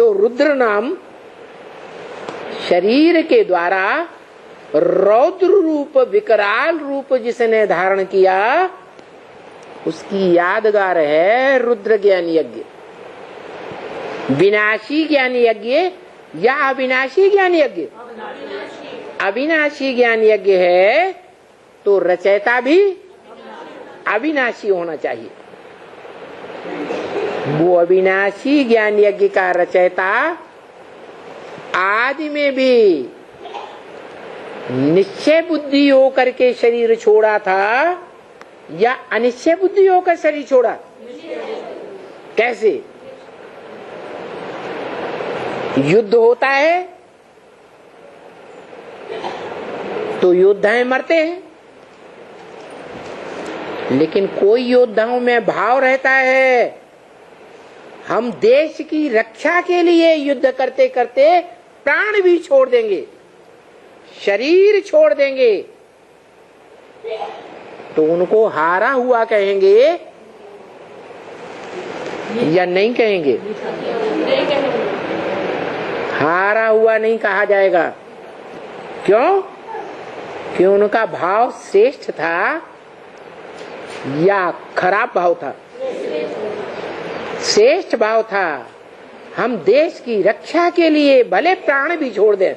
तो रुद्र नाम शरीर के द्वारा रौद्र रूप, विकराल रूप जिसने धारण किया, उसकी यादगार है रुद्र ज्ञान यज्ञ। विनाशी ज्ञान यज्ञ या अविनाशी ज्ञान यज्ञ? अविनाशी ज्ञान यज्ञ है तो रचयिता भी अविनाशी होना चाहिए। वो अविनाशी ज्ञान यज्ञ का रचयिता आदि में भी निश्चय बुद्धि होकर के शरीर छोड़ा था या अनिश्चय बुद्धि होकर शरीर छोड़ा? कैसे? युद्ध होता है तो योद्धाएं मरते हैं, लेकिन कोई योद्धाओं में भाव रहता है, हम देश की रक्षा के लिए युद्ध करते करते प्राण भी छोड़ देंगे, शरीर छोड़ देंगे, तो उनको हारा हुआ कहेंगे या नहीं कहेंगे? हारा हुआ नहीं कहा जाएगा। क्यों? कि उनका भाव श्रेष्ठ था या खराब भाव था? श्रेष्ठ भाव था। हम देश की रक्षा के लिए भले प्राण भी छोड़ दें,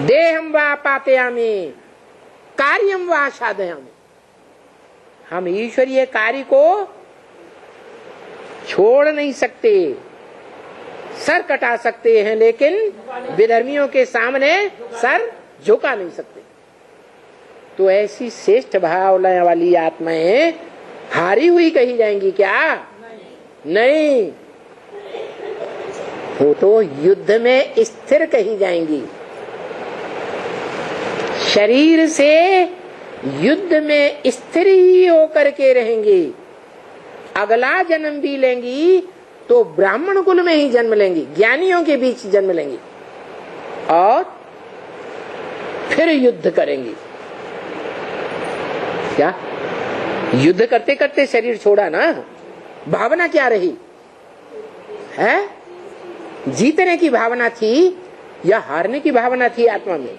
देहम वा पातयामि कार्यम वा साधयामि, हम ईश्वरीय कार्य को छोड़ नहीं सकते, सर कटा सकते हैं, लेकिन विधर्मियों के सामने सर झुका नहीं सकते। तो ऐसी श्रेष्ठ भावना वाली आत्माएं हारी हुई कही जाएंगी क्या? नहीं, वो तो युद्ध में स्थिर कही जाएंगी। शरीर से युद्ध में स्थिर ही होकर के रहेंगी। अगला जन्म भी लेंगी तो ब्राह्मण कुल में ही जन्म लेंगी, ज्ञानियों के बीच जन्म लेंगी और फिर युद्ध करेंगी। क्या? युद्ध करते करते शरीर छोड़ा ना, भावना क्या रही है? जीतने की भावना थी या हारने की भावना थी आत्मा में?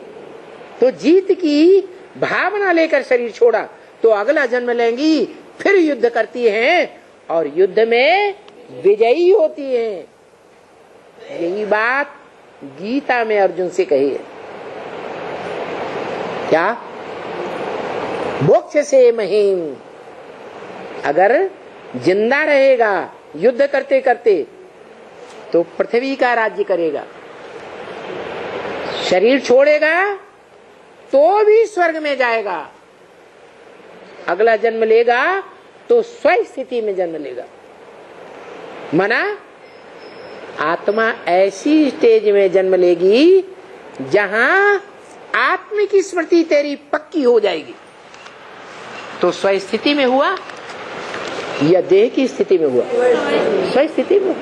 तो जीत की भावना लेकर शरीर छोड़ा तो अगला जन्म लेंगी, फिर युद्ध करती हैं और युद्ध में विजयी होती हैं। यही बात गीता में अर्जुन से कही है। क्या? मोक्ष से महीम, अगर जिंदा रहेगा युद्ध करते करते तो पृथ्वी का राज्य करेगा, शरीर छोड़ेगा तो भी स्वर्ग में जाएगा, अगला जन्म लेगा तो स्व स्थिति में जन्म लेगा। मना आत्मा ऐसी स्टेज में जन्म लेगी जहां आत्म की स्मृति तेरी पक्की हो जाएगी। तो स्व स्थिति में हुआ या देह की स्थिति में हुआ? स्व स्थिति में।